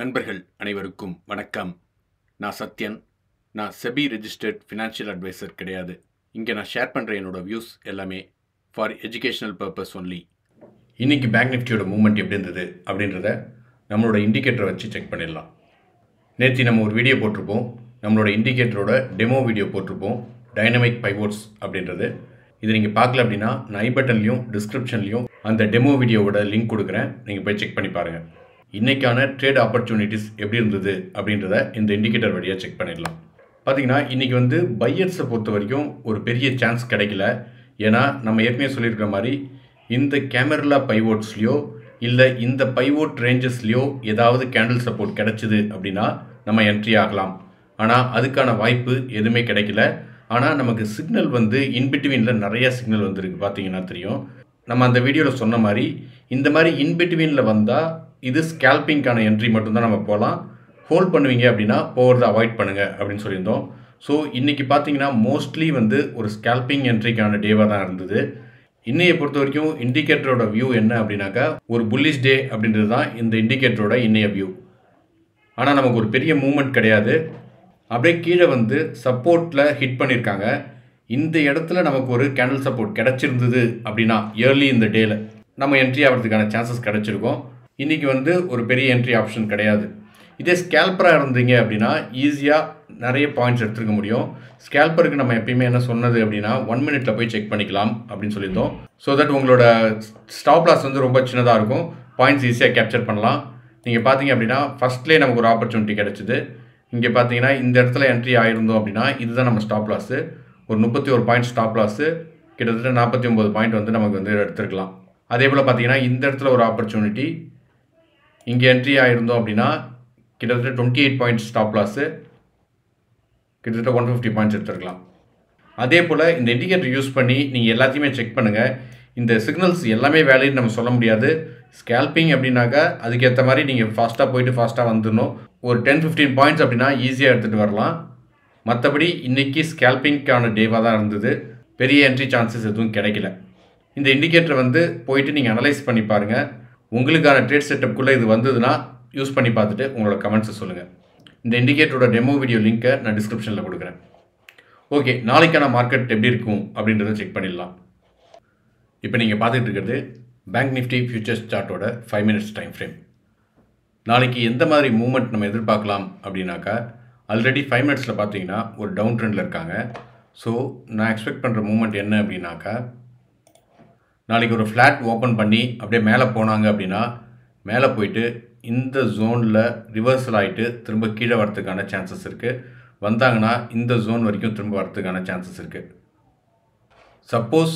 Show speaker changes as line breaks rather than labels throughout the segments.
நண்பர்கள் அனைவருக்கும் வணக்கம். நான் சத்யன். நான் செபி ரெஜிஸ்டர்ட் ஃபினான்ஷியல் அட்வைசர் கிடையாது. இங்கே நான் ஷேர் பண்ணுற என்னோட வியூஸ் எல்லாமே ஃபார் எஜுகேஷனல் பர்பஸ் ஒன்லி. இன்றைக்கி பேங்க் நிஃப்டியோட மூவ்மெண்ட் எப்படி இருந்தது அப்படின்றத நம்மளோட இண்டிகேட்டரை வச்சு செக் பண்ணிடலாம். நேற்று நம்ம ஒரு வீடியோ போட்டிருப்போம். நம்மளோட இண்டிகேட்டரோட டெமோ வீடியோ போட்டிருப்போம், டைனமிக் பைவோட்ஸ் அப்படின்றது. இது நீங்கள் பார்க்கல அப்படின்னா நான் ஐ பட்டன்லையும் டிஸ்கிரிப்ஷன்லையும் அந்த டெமோ வீடியோவோட லிங்க் கொடுக்குறேன், நீங்கள் போய் செக் பண்ணி பாருங்கள். இன்றைக்கான ட்ரேட் ஆப்பர்ச்சுனிட்டிஸ் எப்படி இருந்தது அப்படின்றத இந்த இண்டிகேட்டர் வழியாக செக் பண்ணிடலாம். பார்த்திங்கன்னா இன்றைக்கி பையர்ஸை பொறுத்த வரைக்கும் ஒரு பெரிய சான்ஸ் கிடைக்கல. ஏன்னா நம்ம ஏற்கனவே சொல்லியிருக்கிற மாதிரி இந்த கேமரா பைவோட்ஸ்லையோ இல்லை இந்த பைவோட் ரேஞ்சஸ்லையோ ஏதாவது கேண்டில் சப்போர்ட் கிடச்சிது அப்படின்னா நம்ம என்ட்ரி ஆகலாம். ஆனால் அதுக்கான வாய்ப்பு எதுவுமே கிடைக்கல. ஆனால் நமக்கு சிக்னல் இன்பிட்வீனில் நிறையா சிக்னல் வந்துருக்கு. பார்த்தீங்கன்னா தெரியும். நம்ம அந்த வீடியோவில் சொன்ன மாதிரி இந்த மாதிரி இன்பிட்வீனில் வந்தால் இது ஸ்கேல்பிங்கான என்ட்ரி மட்டும்தான் நம்ம போகலாம். ஹோல்ட் பண்ணுவீங்க அப்படின்னா போகிறத அவாய்ட் பண்ணுங்கள் அப்படின்னு சொல்லியிருந்தோம். ஸோ இன்றைக்கி பார்த்தீங்கன்னா மோஸ்ட்லி ஒரு ஸ்கேல்பிங் என்ட்ரிக்கான டேவாக தான் இருந்தது. இன்னையை பொறுத்த வரைக்கும் இண்டிகேட்டரோட வியூ என்ன அப்படின்னாக்கா ஒரு புல்லிஷ் டே அப்படின்றது தான் இந்த இண்டிகேட்டரோட இன்னைய வியூ. ஆனால் நமக்கு ஒரு பெரிய மூவ்மெண்ட் கிடையாது. அப்படியே கீழே சப்போர்ட்டில் ஹிட் பண்ணியிருக்காங்க. இந்த இடத்துல நமக்கு ஒரு கேண்டில் சப்போர்ட் கிடச்சிருந்தது அப்படின்னா ஏர்லி இந்த டேயில் நம்ம என்ட்ரி ஆகிறதுக்கான சான்சஸ் கிடச்சிருக்கும். இன்றைக்கி ஒரு பெரிய என்ட்ரி ஆப்ஷன் கிடையாது. இதே ஸ்கேல்பராக இருந்தீங்க அப்படின்னா ஈஸியாக நிறைய பாயிண்ட்ஸ் எடுத்துருக்க முடியும். ஸ்கேல்பருக்கு நம்ம எப்பயுமே என்ன சொன்னது அப்படின்னா 1 மினிட்டில் போய் செக் பண்ணிக்கலாம் அப்படின்னு சொல்லியிருந்தோம். ஸோ தட் உங்களோட ஸ்டாப் லாஸ் ரொம்ப சின்னதாக இருக்கும், பாயிண்ட்ஸ் ஈஸியாக கேப்சர் பண்ணலாம். நீங்கள் பார்த்தீங்க அப்படின்னா ஃபஸ்ட்லேயே நமக்கு ஒரு ஆப்பர்ச்சுனிட்டி கிடச்சிது. இங்கே பார்த்தீங்கன்னா இந்த இடத்துல என்ட்ரி ஆகிருந்தோம் அப்படின்னா இதுதான் நம்ம ஸ்டாப் லாஸு. ஒரு 31 பாயிண்ட் ஸ்டாப் லாஸு, கிட்டத்தட்ட 49 பாயிண்ட் நமக்கு எடுத்துருக்கலாம். அதே போல் பார்த்தீங்கன்னா இந்த இடத்துல ஒரு ஆப்பர்ச்சுனிட்டி, இங்கே என்ட்ரி ஆகிருந்தோம் அப்படின்னா கிட்டத்தட்ட 28 பாயிண்ட் ஸ்டாப் லாஸு, கிட்டத்தட்ட 150 பாயிண்ட்ஸ் எடுத்துருக்கலாம். அதே போல் இந்த இண்டிகேட்டர் யூஸ் பண்ணி நீங்கள் எல்லாத்தையுமே செக் பண்ணுங்கள். இந்த சிக்னல்ஸ் எல்லாமே வேலைன்னு நம்ம சொல்ல முடியாது. ஸ்கேல்பிங் அப்படின்னாக்கா அதுக்கேற்ற மாதிரி நீங்கள் ஃபாஸ்ட்டாக போயிட்டு ஃபாஸ்ட்டாக வந்துடணும். ஒரு 10-15 பாயிண்ட்ஸ் அப்படின்னா ஈஸியாக எடுத்துகிட்டு வரலாம். மற்றபடி இன்றைக்கி ஸ்கேல்பிங்க்கான டேவாக தான் இருந்தது. பெரிய என்ட்ரி சான்சஸ் எதுவும் கிடைக்கல. இந்த இண்டிகேட்டர் போயிட்டு நீங்கள் அனலைஸ் பண்ணி பாருங்கள். உங்களுக்கான ட்ரேட் செட்டப்புக்குள்ளே இது வந்ததுன்னா யூஸ் பண்ணி பார்த்துட்டு உங்களோட கமெண்ட்ஸை சொல்லுங்கள். இந்த இண்டிகேட்டரோட டெமோ வீடியோ லிங்க்கை நான் டிஸ்கிரிப்ஷனில் கொடுக்குறேன். ஓகே, நாளைக்கான மார்க்கெட் எப்படி இருக்கும் அப்படின்றத செக் பண்ணிடலாம். இப்போ நீங்கள் பார்த்துட்டு இருக்கிறது பேங்க் நிஃப்டி ஃபியூச்சர்ஸ் சார்ட்டோட 5 மினிட்ஸ் டைம் ஃப்ரேம். நாளைக்கு எந்த மாதிரி மூவ்மெண்ட் நம்ம எதிர்பார்க்கலாம் அப்படின்னாக்கா ஆல்ரெடி 5 மினிட்ஸில் பார்த்தீங்கன்னா ஒரு டவுன் ட்ரெண்டில் இருக்காங்க. ஸோ நான் எக்ஸ்பெக்ட் பண்ணுற மூவ்மெண்ட் என்ன அப்படின்னாக்கா நாளைக்கு ஒரு ஃப்ளாட் ஓப்பன் பண்ணி அப்படியே மேலே போனாங்க அப்படின்னா மேலே போயிட்டு இந்த ஜோனில் ரிவர்சல் ஆகிட்டு திரும்ப கீழே வரத்துக்கான சான்சஸ் இருக்குது. வந்தாங்கன்னா இந்த ஜோன் வரைக்கும் திரும்ப வரத்துக்கான சான்சஸ் இருக்குது. சப்போஸ்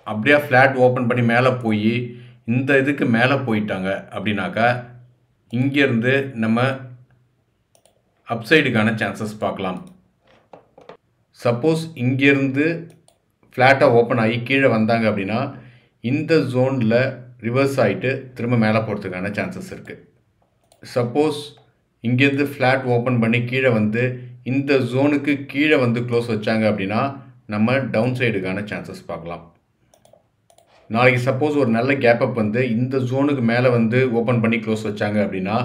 அப்படியே ஃப்ளாட் ஓப்பன் பண்ணி மேலே போய் இந்த இதுக்கு மேலே போயிட்டாங்க அப்படின்னாக்கா இங்கேருந்து நம்ம அப்சைடுக்கான சான்சஸ் பார்க்கலாம். சப்போஸ் இங்கேருந்து ஃப்ளாட்டாக ஓப்பன் ஆகி கீழே வந்தாங்க அப்படின்னா இந்த ஜோனில் ரிவர்ஸ் ஆகிட்டு திரும்ப மேலே போகிறதுக்கான சான்சஸ் இருக்குது. சப்போஸ் இங்கேருந்து ஃப்ளாட் ஓப்பன் பண்ணி கீழே இந்த ஜோனுக்கு கீழே க்ளோஸ் வச்சாங்க அப்படின்னா நம்ம டவுன் சைடுக்கான சான்சஸ் பார்க்கலாம். நாளைக்கு சப்போஸ் ஒரு நல்ல கேப்பப் இந்த ஜோனுக்கு மேலே ஓப்பன் பண்ணி க்ளோஸ் வச்சாங்க அப்படின்னா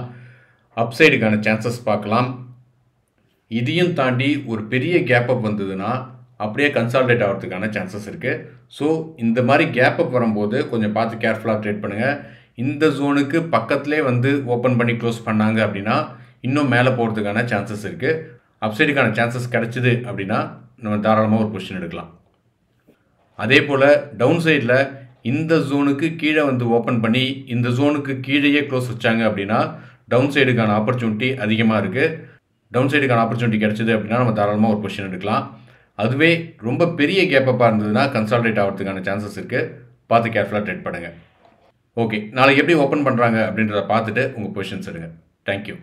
அப்சைடுக்கான சான்சஸ் பார்க்கலாம். இதையும் தாண்டி ஒரு பெரிய கேப்பப் வந்ததுன்னா அப்படியே கன்சால்டேட் ஆகிறதுக்கான சான்சஸ் இருக்குது. ஸோ இந்த மாதிரி கேப்பப் வரும்போது கொஞ்சம் பார்த்து கேர்ஃபுல்லாக ட்ரேட் பண்ணுங்கள். இந்த ஜோனுக்கு பக்கத்துலேயே ஓப்பன் பண்ணி க்ளோஸ் பண்ணாங்க அப்படின்னா இன்னும் மேலே போகிறதுக்கான சான்சஸ் இருக்குது. அப்சைடுக்கான சான்சஸ் கிடச்சிது அப்படின்னா நம்ம தாராளமாக ஒரு பொசிஷன் எடுக்கலாம். அதே போல் டவுன் சைடில் இந்த ஜோனுக்கு கீழே ஓப்பன் பண்ணி இந்த ஜோனுக்கு கீழேயே க்ளோஸ் வச்சாங்க அப்படின்னா டவுன் சைடுக்கான ஆப்பர்ச்சுனிட்டி அதிகமாக இருக்குது. டவுன் சைடுக்கான ஆப்பர்ச்சுனிட்டி கிடச்சிது அப்படின்னா நம்ம தாராளமாக ஒரு பொசிஷன் எடுக்கலாம். அதுவே ரொம்ப பெரிய கேப்பப்பாக இருந்ததுன்னா கன்சால்டேட் ஆகிறதுக்கான சான்சஸ் இருக்குது. பார்த்து கேர்ஃபுல்லாக ட்ரேட் பண்ணுங்கள். ஓகே, நாளைக்கு எப்படி ஓப்பன் பண்ணுறாங்க அப்படின்றத பார்த்துட்டு உங்கள் பொசிஷன்ஸ் எடுங்க. தேங்க்யூ.